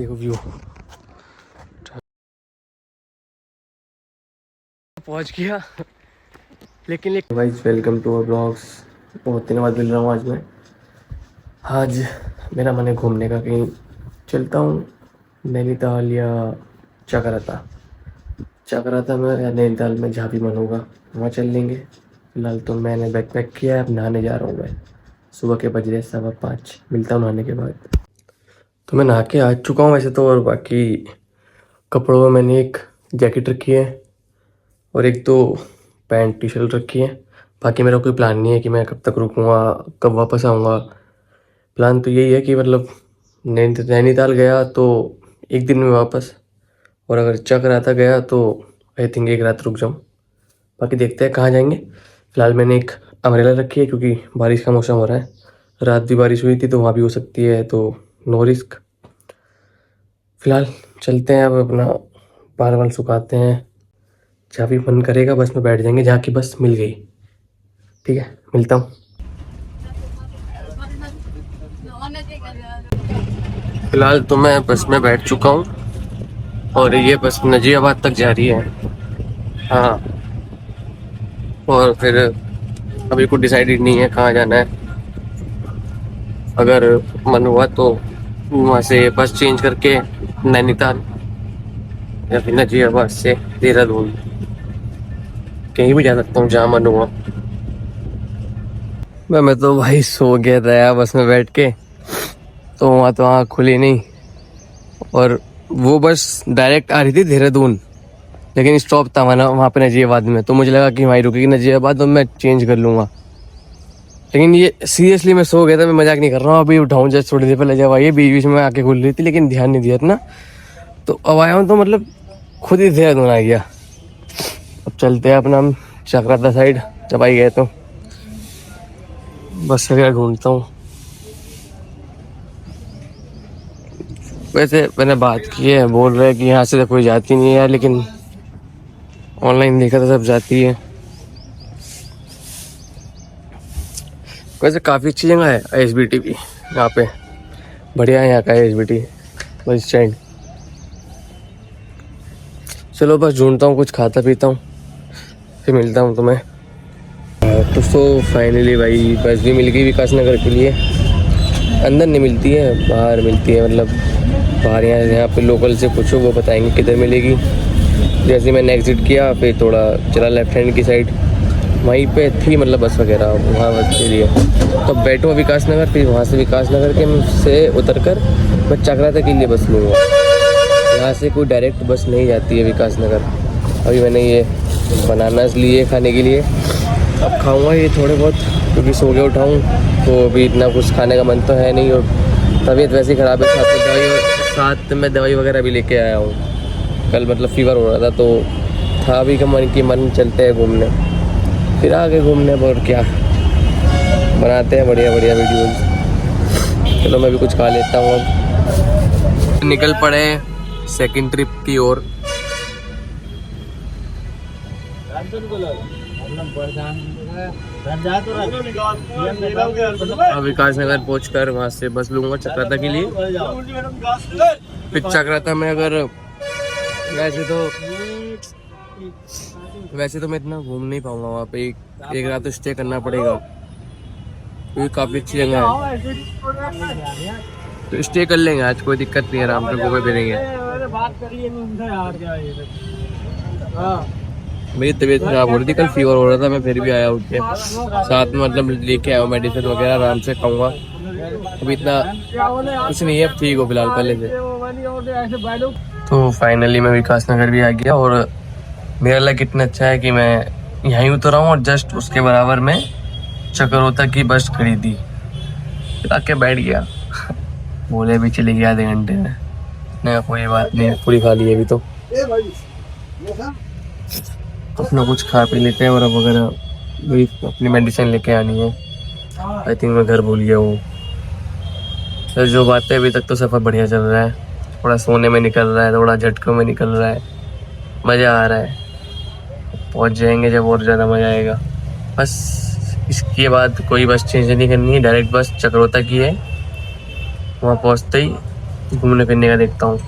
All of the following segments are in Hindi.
देखो व्यू पहुंच गया। लेकिन एक guys welcome to our blogs. बहुत दिनों बाद मिल रहा हूँ आज मैं। आज मेरा मन है घूमने का, कहीं चलता हूँ नैनीताल या चकराता। चकराता में या नैनीताल में जहाँ भी मन होगा वहाँ चल लेंगे। फिलहाल तो मैंने बैग पैक किया है, अब नहाने जा रहा हूँ मैं। सुबह के बज रहे 5:15। मिलता हूँ नहाने के बाद। तो मैं नहा के आ चुका हूँ वैसे तो, और बाकी कपड़ों में मैंने एक जैकेट रखी है और एक दो पैंट टी शर्ट रखी है। बाकी मेरा कोई प्लान नहीं है कि मैं कब तक रुकूँगा, कब वापस आऊँगा। प्लान तो यही है कि मतलब नैनीताल गया तो एक दिन में वापस, और अगर चकराता गया तो आई थिंक एक रात रुक जाऊँ। बाकी देखते हैं कहाँ जाएंगे। फ़िलहाल मैंने एक अम्ब्रेला रखी है क्योंकि बारिश का मौसम हो रहा है। रात भी बारिश हुई थी तो वहाँ भी हो सकती है, तो नो रिस्क। फ़िलहाल चलते हैं, अब अपना बाल वाल सुखाते हैं। जहाँ भी मन करेगा बस में बैठ जाएंगे, जहाँ की बस मिल गई। ठीक है, मिलता हूँ। फिलहाल तो मैं बस में बैठ चुका हूँ और ये बस नजीबाबाद तक जा रही है। हाँ, और फिर अभी कुछ डिसाइडेड नहीं है कहाँ जाना है। अगर मन हुआ तो वहाँ से बस चेंज करके नैनीताल, या फिर नजीबाबाद से देहरादून, कहीं भी जा सकता हूँ जहाँ मन हुआ। मैं तो भाई सो गया था यार बस में बैठ के, तो वहाँ तो आँख खुली नहीं। और वो बस डायरेक्ट आ रही थी देहरादून, लेकिन स्टॉप था वहाँ पे नजीबाबाद में, तो मुझे लगा कि वहीं रुकेगी नजीबाबाद तो मैं चेंज कर लूँगा। लेकिन ये सीरियसली मैं सो गया था, मैं मजाक नहीं कर रहा हूँ। अभी उठाऊँ जस्ट थोड़ी देर पहले जब आई, बीच बीच में आके खुल रही थी लेकिन ध्यान नहीं दिया इतना। तो अब आया हूँ तो मतलब खुद ही देहरादून आ गया। अब चलते हैं अपना हम चकराता साइड। जब आई गए तो बस वगैरह ढूंढता हूँ। वैसे मैंने बात की है, बोल रहे हैं कि यहाँ से तो कोई जाती नहीं है, लेकिन ऑनलाइन देखा था सब जाती है। वैसे काफ़ी अच्छी जगह है ISBT भी, यहाँ पे बढ़िया है यहाँ का ISBT बस स्टैंड। चलो बस ढूंढता हूँ, कुछ खाता पीता हूँ, फिर मिलता हूँ तुम्हें। तो फाइनली भाई बस भी मिल गई विकास नगर के लिए। अंदर नहीं मिलती है, बाहर मिलती है, मतलब बाहर यहाँ पे लोकल से पूछो वो बताएंगे किधर मिलेगी। जैसे मैंने एग्ज़िट किया फिर थोड़ा चला लेफ्ट हैंड की साइड, वहीं पे थी मतलब बस वगैरह, वहाँ बस के लिए। तो बैठो विकास नगर, फिर वहाँ से विकास नगर के से उतर कर मैं चकराता के लिए बस लूँगा। यहाँ से कोई डायरेक्ट बस नहीं जाती है विकास नगर। अभी मैंने ये बनानास लिए खाने के लिए, अब खाऊंगा ये थोड़े बहुत, क्योंकि सो के उठाऊँ तो अभी इतना कुछ खाने का मन तो है नहीं, और तबीयत वैसे ही ख़राब है। साथ में दवाई वगैरह भी लेके आया हूँ। कल मतलब फीवर हो रहा था तो था अभी का मन की मन चलते हैं घूमने, फिर आगे घूमने पर क्या बनाते हैं बढ़िया बढ़िया वीडियोज़। चलो मैं भी कुछ खा लेता हूँ। अब निकल पड़े सेकंड ट्रिप की ओर। अब विकास नगर पहुँच कर वहाँ से बस लूँगा चकराता के लिए। फिर चकराता में अगर वैसे तो मैं इतना घूम नहीं पाऊँगा वहाँ पे, एक रात तो स्टे करना पड़ेगा क्योंकि काफ़ी अच्छी जगह है। तो स्टे कर लेंगे आज, कोई दिक्कत नहीं है, आराम से घूमे फिरेंगे। मेरी तबीयत खराब हो रही थी, कल फीवर हो रहा था, मैं फिर भी आया उठ के साथ में, मतलब लेके आया हूँ मेडिसिन वगैरह, आराम से खाऊंगा। अभी इतना कुछ नहीं है, अब ठीक हो फिलहाल पहले से। तो फाइनली मैं विकास नगर भी आ गया, और मेरा लक इतना अच्छा है कि मैं यहीं उतरा हूँ और जस्ट उसके बराबर में चकरोता की बस खरीदी, फिर आके बैठ गया। बोले भी चली गया आधे घंटे में, नहीं कोई बात नहीं, पूरी खा ली अभी तो अपना कुछ खा पी लेते हैं। और अब वगैरह अपनी मेडिसिन लेके आनी है। आई थिंक मैं घर भूल गया हूँ। तो जो बात है, अभी तक तो सफ़र बढ़िया चल रहा है, थोड़ा सोने में निकल रहा है, थोड़ा झटकों में निकल रहा है, मज़ा आ रहा है। पहुँच जाएंगे जब और ज़्यादा मज़ा आएगा। बस इसके बाद कोई बस चेंज नहीं करनी है, डायरेक्ट बस चकरोता की है। वहाँ पहुँचते ही घूमने फिरने का देखता हूँ।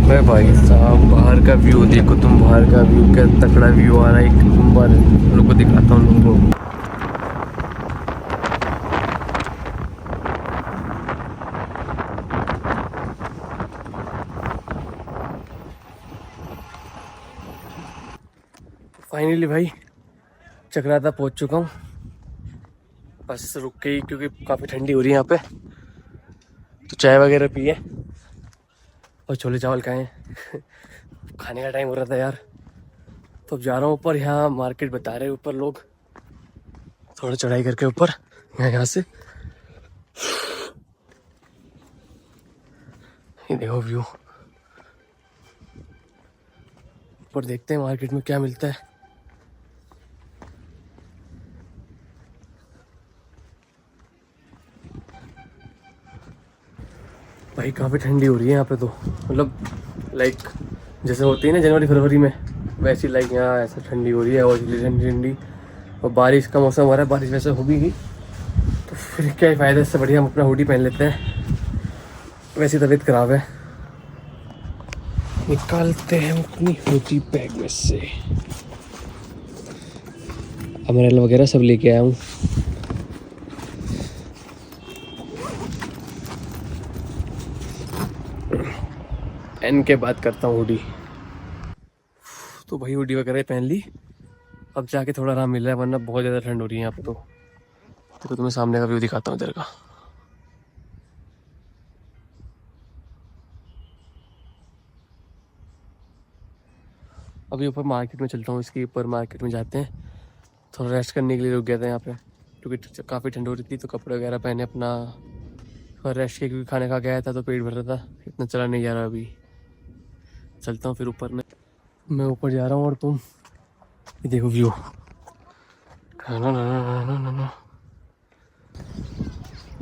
मैं भाई साहब बाहर का व्यू देखो तुम, बाहर का व्यू क्या तगड़ा व्यू आ रहा है। एक बार लोगों को दिखाता हूँ तुमको। फाइनली भाई चक्राता पहुँच चुका हूँ। बस रुक गई क्योंकि काफ़ी ठंडी हो रही है यहाँ पे, तो चाय वगैरह पिए और छोले चावल खाए। खाने का टाइम हो रहा था यार, तो अब जा रहा हूँ ऊपर। यहाँ मार्केट बता रहे ऊपर लोग, थोड़ा चढ़ाई करके ऊपर यहाँ से ये देखो व्यू। ऊपर देखते हैं मार्केट में क्या मिलता है। भाई काफ़ी ठंडी हो रही है यहाँ पे, तो मतलब लाइक जैसे होती है ना जनवरी फरवरी में, वैसी लाइक यहाँ ऐसा ठंडी हो रही है और ठंडी ठंडी। और बारिश का मौसम हो रहा है, बारिश वैसे हो भी गई तो फिर क्या ही फ़ायदा, इससे बढ़िया हम अपना हुडी पहन लेते हैं। वैसी तबीयत ख़राब है। निकालते हैं अपनी हुडी बैग में से। अम्ब्रेला वगैरह सब लेके आया हूँ। एन के बाद करता हूँ हुडी। तो भाई हुडी वगैरह पहन ली, अब जाके थोड़ा आराम मिल रहा है, वरना बहुत ज़्यादा ठंड हो रही है यहाँ पे। तो तुम्हें सामने का व्यू दिखाता हूँ इधर का। अभी ऊपर मार्केट में चलता हूँ, इसके ऊपर मार्केट में जाते हैं। थोड़ा रेस्ट करने के लिए रुक गया था यहाँ पे क्योंकि काफ़ी ठंड हो रही थी, तो कपड़े वगैरह पहने अपना और रेस्ट के, क्योंकि खाने खा गया था तो पेट भर रहा था, इतना चला नहीं जा रहा। अभी चलता हूँ फिर ऊपर में। मैं ऊपर जा रहा हूँ और तुम ये देखो व्यू।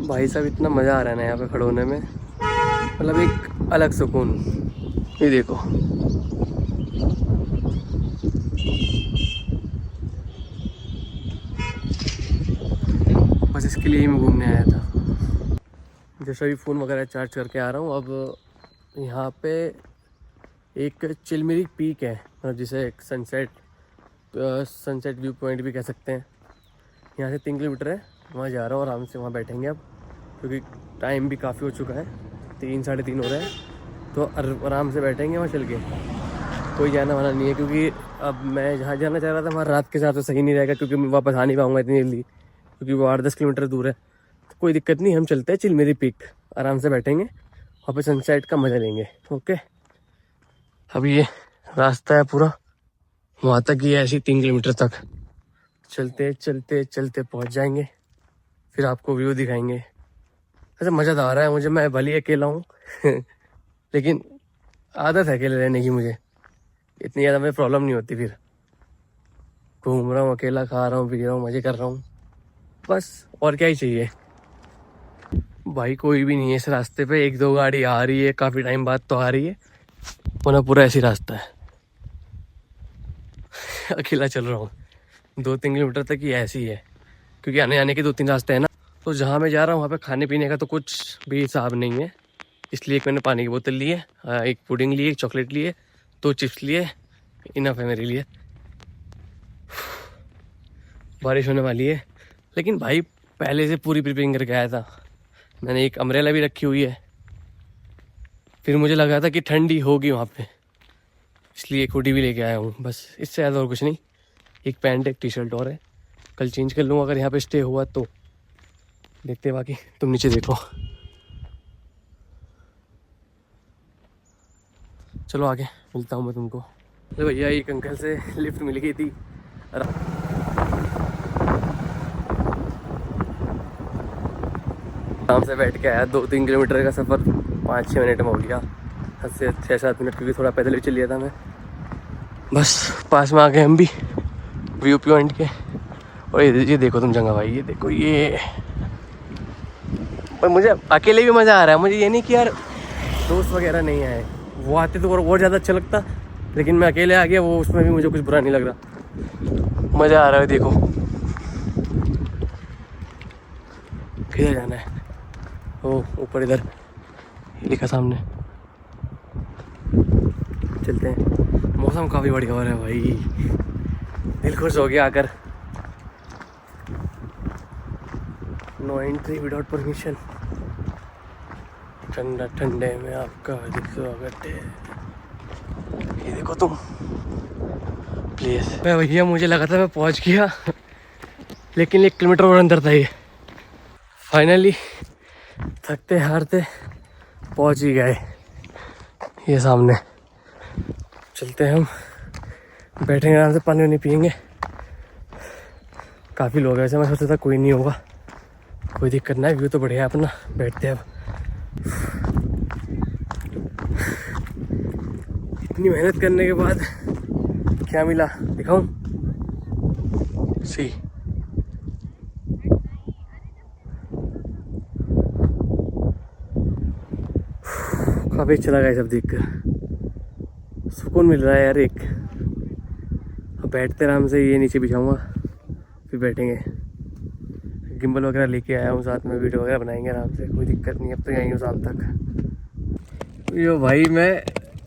भाई साहब इतना मज़ा आ रहा है ना यहाँ पे खड़े होने में, मतलब एक अलग सुकून। ये देखो बस इसके लिए ही मैं घूमने आया था। जैसे अभी फ़ोन वगैरह चार्ज करके आ रहा हूँ। अब यहाँ पे एक चिलमिरी पीक है, मतलब जिसे एक सनसेट व्यू पॉइंट भी कह सकते हैं। यहाँ से 3 किलोमीटर है, वहाँ जा रहा हूँ आराम से। वहाँ बैठेंगे अब, क्योंकि टाइम भी काफ़ी हो चुका है, 3 साढ़े 3 हो रहा है, तो आराम से बैठेंगे वहाँ चल के। कोई जाना वाना नहीं है, क्योंकि अब मैं जहाँ जाना चाह रहा था वहाँ रात के साथ तो सही नहीं रहेगा, क्योंकि मैं वापस आ नहीं पाऊँगा इतनी जल्दी, क्योंकि वो 8-10 किलोमीटर दूर है। तो कोई दिक्कत नहीं, हम चलते हैं चिलमिरी पीक, आराम से बैठेंगे वहाँ पे, सनसेट का मज़ा लेंगे। ओके, अभी ये रास्ता है पूरा वहाँ तक, ये ऐसी 3 किलोमीटर तक चलते चलते चलते पहुँच जाएंगे, फिर आपको व्यू दिखाएंगे। अच्छा मज़ा तो आ रहा है मुझे, मैं भले अकेला हूँ लेकिन आदत है अकेले रहने की मुझे, इतनी ज़्यादा मुझे प्रॉब्लम नहीं होती। फिर घूम रहा हूँ अकेला, खा रहा हूँ, पी रहा हूँ, मज़े कर रहा हूँ, बस और क्या ही चाहिए। भाई कोई भी नहीं है इस रास्ते पे, 1-2 गाड़ी आ रही है, काफ़ी टाइम बाद तो आ रही है, वरना पूरा ऐसी रास्ता है। अकेला चल रहा हूँ 2-3 किलोमीटर तक ही ऐसी ही है, क्योंकि आने आने के 2-3 रास्ते हैं ना। तो जहाँ मैं जा रहा हूँ वहाँ पे खाने पीने का तो कुछ भी हिसाब नहीं है, इसलिए एक मैंने पानी की बोतल ली है, एक पुडिंग ली है, एक चॉकलेट ली है, 2 चिप्स लिए, इनफ है मेरे लिए। बारिश होने वाली है, लेकिन भाई पहले से पूरी प्रिपेयरिंग करके आया था। मैंने एक अम्ब्रेला भी रखी हुई है, फिर मुझे लगा था कि ठंडी होगी वहाँ पे, इसलिए एक हुडी भी लेके आया हूँ। बस इससे ज़्यादा और कुछ नहीं, एक पैंट एक टी शर्ट और है, कल चेंज कर लूँगा अगर यहाँ पे स्टे हुआ तो। देखते हैं, बाकी तुम नीचे देखो। चलो आगे मिलता हूँ मैं तुमको। तो भैया एक अंकल से लिफ्ट मिल गई थी, आराम से बैठ के आया। 2-3 किलोमीटर का सफ़र 5-6 मिनट में हो गया, 6-7 मिनट, क्योंकि थोड़ा पैदल भी चल लिया था मैं। बस पास में आ गए हम भी व्यू पॉइंट के। और ये देखो तुम जगह भाई, ये देखो ये। पर मुझे अकेले भी मज़ा आ रहा है, मुझे ये नहीं कि यार दोस्त वगैरह नहीं आए, वो आते तो और ज़्यादा अच्छा लगता, लेकिन मैं अकेले आ गया, वो उसमें भी मुझे कुछ बुरा नहीं लग रहा, मज़ा आ रहा है। देखो किधर जाना है, ओ ऊपर इधर ये लिखा सामने। चलते हैं। मौसम काफ़ी बढ़िया हो रहा है भाई, दिल खुश हो गया आकर। No entry without permission. ठंडा ठंडे में आपका हार्दिक स्वागत है। ये देखो तुम प्लीज। भैया मुझे लगा था मैं पहुंच गया, लेकिन 1 किलोमीटर और अंदर था ये। फाइनली थकते हारते पहुंच ही गए। ये सामने चलते हैं हम, बैठेंगे आराम से, पानी वानी पियेंगे। काफ़ी लोग हैं वैसे, मैं सोचा था कोई नहीं होगा, कोई दिक्कत ना है। व्यू तो बढ़िया है अपना। बैठते हैं अब। इतनी मेहनत करने के बाद क्या मिला दिखाऊं? सी काफ़ी अच्छा लगा ये सब देख कर, सुकून मिल रहा है यार एक। अब बैठते आराम से, ये नीचे बिछाऊंगा फिर बैठेंगे। गिम्बल वगैरह लेके आया हूँ साथ में, वीडियो वगैरह बनाएंगे आराम से, कोई दिक्कत नहीं। अब तो यहीं हूँ शाम तक। यो भाई मैं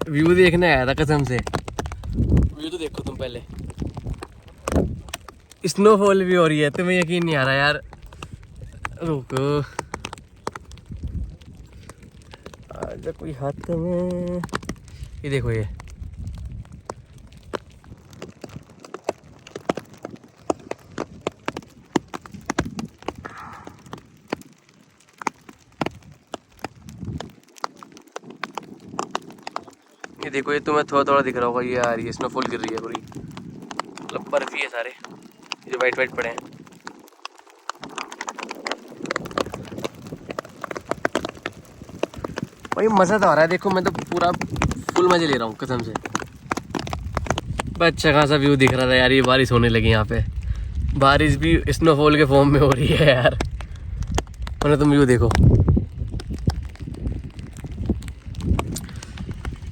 व्यू देखने आया था कसम से। व्यू तो देखो तुम पहले, स्नोफॉल भी हो रही है, तुम्हें यकीन नहीं आ रहा यार। रुको आजा कोई हाथ में। ये देखो ये देखो, ये तुम्हें थोड़ा थोड़ा दिख रहा होगा। ये आ रही है स्नोफॉल, गिर रही है पूरी, मतलब बर्फ ही है सारे जो वाइट वाइट पड़े हैं। भाई मज़ा तो आ रहा है, देखो मैं तो पूरा फुल मज़े ले रहा हूँ कसम से। अच्छा खासा व्यू दिख रहा था यार। ये बारिश होने लगी यहाँ पे, बारिश भी स्नोफॉल के फॉर्म में हो रही है यार। मैंने तुम व्यू देखो,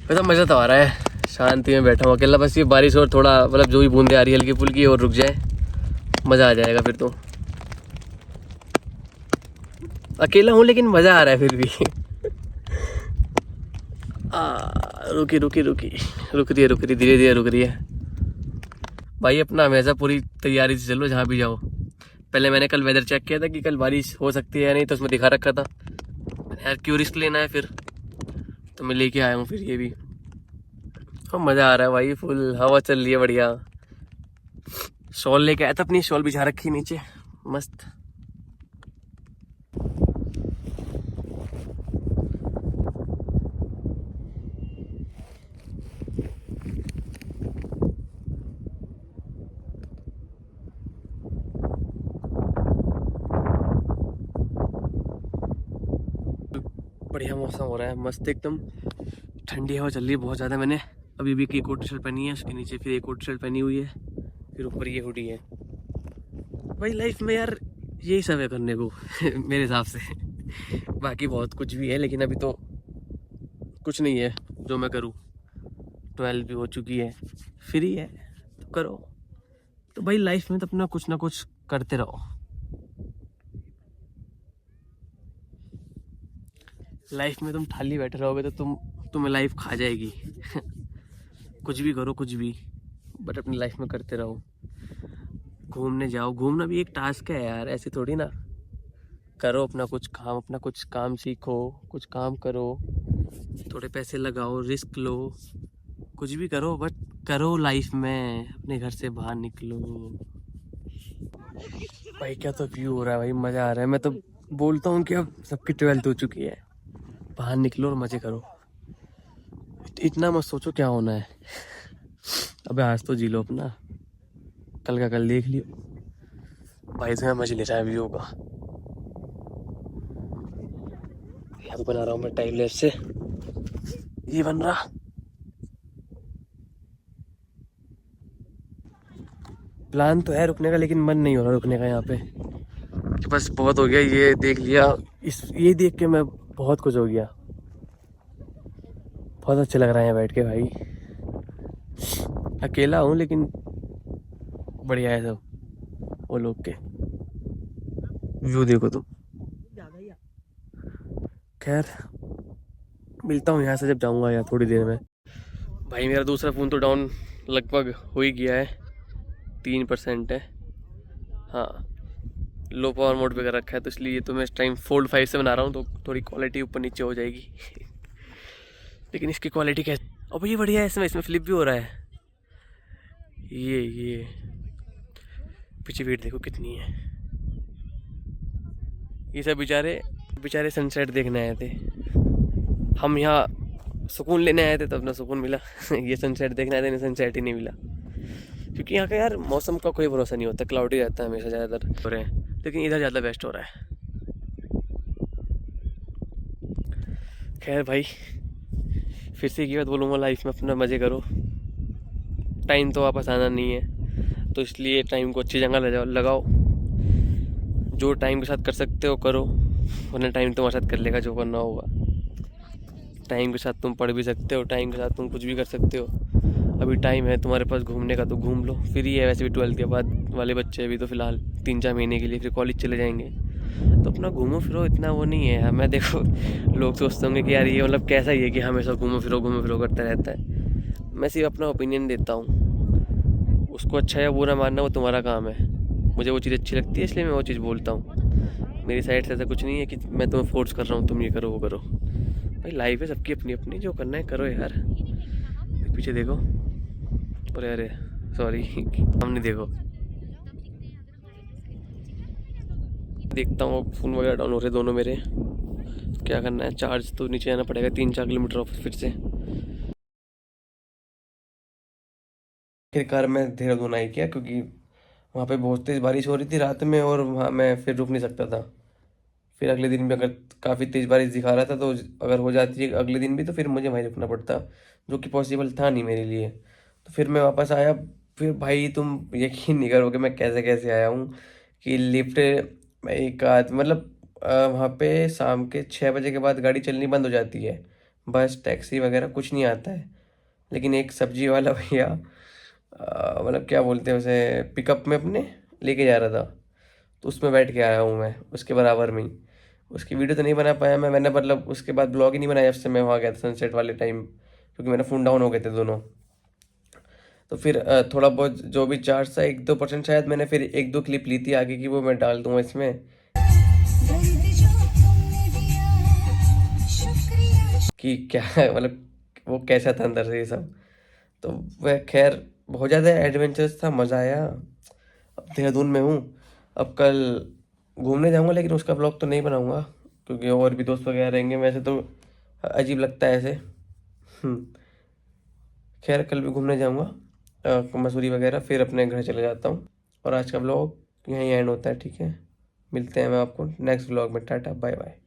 वैसा मज़ा तो आ रहा है। शांति में बैठा हूँ अकेला, बस ये बारिश और थोड़ा मतलब जो भी बूंदे आ रही है हल्की फुल्की और रुक जाए, मज़ा आ जाएगा फिर तो। अकेला हूँ लेकिन मज़ा आ रहा है फिर भी। रुकी रुकी रुकी रुक रही है, धीरे धीरे रुक रही है। भाई अपना हमेशा पूरी तैयारी से चलो जहाँ भी जाओ। पहले मैंने कल वेदर चेक किया था कि कल बारिश हो सकती है या नहीं, तो उसमें दिखा रखा था। यार क्यों रिस्क लेना है फिर, तो मैं लेके आया हूँ फिर ये भी। हाँ मज़ा आ रहा है भाई, फुल हवा चल रही है बढ़िया। शॉल लेके आया था अपनी, शॉल बिछा रखी नीचे मस्त। बढ़िया मौसम हो रहा है मस्त एकदम, ठंडी हवा चल रही है बहुत ज़्यादा। मैंने अभी भी एक कोट शर्ट पहनी है, उसके नीचे फिर एक कोट शर्ट पहनी हुई है, फिर ऊपर ये हुडी है। भाई लाइफ में यार यही सब है करने को मेरे हिसाब से। बाकी बहुत कुछ भी है, लेकिन अभी तो कुछ नहीं है जो मैं करूँ। 12 भी हो चुकी है, फ्री है तो करो। तो भाई लाइफ में तो अपना कुछ ना कुछ करते रहो। लाइफ में तुम खाली बैठे रहोगे तो तुम्हें लाइफ खा जाएगी। कुछ भी करो कुछ भी, बट अपनी लाइफ में करते रहो। घूमने जाओ, घूमना भी एक टास्क है यार, ऐसे थोड़ी ना। करो अपना कुछ काम सीखो, कुछ काम करो, थोड़े पैसे लगाओ, रिस्क लो, कुछ भी करो, बट करो लाइफ में, अपने घर से बाहर निकलो। भाई क्या तो व्यू हो रहा है भाई, मज़ा आ रहा है। मैं तो बोलता हूँ कि अब सबकी 12th हो चुकी है, बाहर निकलो और मज़े करो। इतना मत सोचो क्या होना है। अबे आज तो जी लो अपना, कल का कल देख लियो। भाई से मैं मजे ले रहा है व्यू का। यहाँ बना रहा हूँ मैं टाइम लैप्स से, ये बन रहा। प्लान तो है रुकने का, लेकिन मन नहीं हो रहा रुकने का यहाँ पे। कि बस बहुत हो गया, ये देख लिया, ये देख के मैं बहुत कुछ हो गया। बहुत अच्छा लग रहा है यहाँ बैठ के भाई। अकेला हूँ लेकिन बढ़िया है सब। वो लोग के व्यू देखो तुम। खैर मिलता हूँ यहाँ से जब जाऊँगा यार थोड़ी देर में। भाई मेरा दूसरा फ़ोन तो डाउन लगभग हो ही गया है, 3% है। हाँ, लो पावर मोड पे कर रखा है, तो इसलिए तो मैं इस टाइम फोल्ड 5 से बना रहा हूँ, तो थोड़ी क्वालिटी ऊपर नीचे हो जाएगी। लेकिन इसकी क्वालिटी कैसे, अब ये बढ़िया है, इसमें फ्लिप भी हो रहा है। ये पीछे वेट देखो कितनी है। ये सब बेचारे बेचारे सनसेट देखने आए थे, हम यहाँ सुकून लेने आए थे, तब ना सुकून मिला। ये सनसेट देखने आए थे, सनसेट ही नहीं मिला। क्योंकि यहाँ का यार मौसम का कोई भरोसा नहीं होता, क्लाउडी रहता है हमेशा ज़्यादातर हो रहे हैं, लेकिन इधर ज़्यादा बेस्ट हो रहा है। खैर भाई, फिर से एक बात बोलूँगा, लाइफ में अपना मज़े करो। टाइम तो वापस आना नहीं है, तो इसलिए टाइम को अच्छी जगह लगाओ। जो टाइम के साथ कर सकते हो करो, वरना टाइम तुम्हारे साथ कर लेगा जो करना होगा। टाइम के साथ तुम पढ़ भी सकते हो, टाइम के साथ तुम कुछ भी कर सकते हो। अभी टाइम है तुम्हारे पास घूमने का, तो घूम लो। फ्री है वैसे भी 12th के बाद वाले बच्चे अभी तो फ़िलहाल 3-4 महीने के लिए, फिर कॉलेज चले जाएंगे, तो अपना घूमो फिरो, इतना वो नहीं है। मैं देखो लोग सोचते होंगे कि यार ये मतलब कैसा ही है कि हमेशा घूमो फिरो करता रहता है। मैं सिर्फ अपना ओपिनियन देता हूँ, उसको अच्छा या बुरा मानना वो तुम्हारा काम है। मुझे वो चीज़ अच्छी लगती है, इसलिए मैं वो चीज़ बोलता हूँ। मेरी साइड से ऐसा कुछ नहीं है कि मैं तुम्हें फोर्स कर रहा हूँ तुम ये करो वो करो। भाई लाइफ है सबकी अपनी अपनी, जो करना है करो यार। पीछे देखो, अरे अरे सॉरी, सामने देखो। देखता हूँ फ़ोन वगैरह डाउन हो रहे दोनों मेरे, क्या करना है, चार्ज तो नीचे आना पड़ेगा 3-4 किलोमीटर ऑफ फिर से। आखिरकार मैं देहरादून आई क्या, क्योंकि वहाँ पे बहुत तेज़ बारिश हो रही थी रात में, और वहाँ मैं फिर रुक नहीं सकता था। फिर अगले दिन भी अगर काफ़ी तेज़ बारिश दिखा रहा था, तो अगर हो जाती है अगले दिन भी, तो फिर मुझे वहीं रुकना पड़ता, जो कि पॉसिबल था नहीं मेरे लिए। तो फिर मैं वापस आया। फिर भाई तुम यकीन नहीं करोगे मैं कैसे कैसे आया हूँ, कि लिफ्ट एक आध मतलब वहाँ पे शाम के 6 बजे के बाद गाड़ी चलनी बंद हो जाती है, बस टैक्सी वगैरह कुछ नहीं आता है। लेकिन एक सब्जी वाला भैया, मतलब क्या बोलते हैं उसे, पिकअप में अपने लेके जा रहा था, तो उसमें बैठ के आया हूँ मैं, उसके बराबर में ही। उसकी वीडियो तो नहीं बना पाया मैंने मतलब उसके बाद ब्लॉग ही नहीं बनाया जब से मैं वहाँ गया था सनसेट वाले टाइम, क्योंकि मेरा फ़ोन डाउन हो गए थे दोनों। तो फिर थोड़ा बहुत जो भी चार्ज था, 1-2% शायद, मैंने फिर 1-2 क्लिप ली थी आगे की, वो मैं डाल दूँगा इसमें। कि क्या मतलब वो कैसा था अंदर से ये सब। तो वह खैर बहुत ज़्यादा एडवेंचरस था, मज़ा आया। अब देहरादून में हूँ, अब कल घूमने जाऊँगा, लेकिन उसका ब्लॉग तो नहीं बनाऊँगा, क्योंकि और भी दोस्त वगैरह रहेंगे। वैसे तो अजीब लगता है ऐसे। खैर कल भी घूमने जाऊँगा मसूरी वगैरह, फिर अपने घर चले जाता हूँ। और आज का ब्लॉग यहीं एंड होता है, ठीक है। मिलते हैं मैं आपको नेक्स्ट ब्लॉग में। Tata bye bye.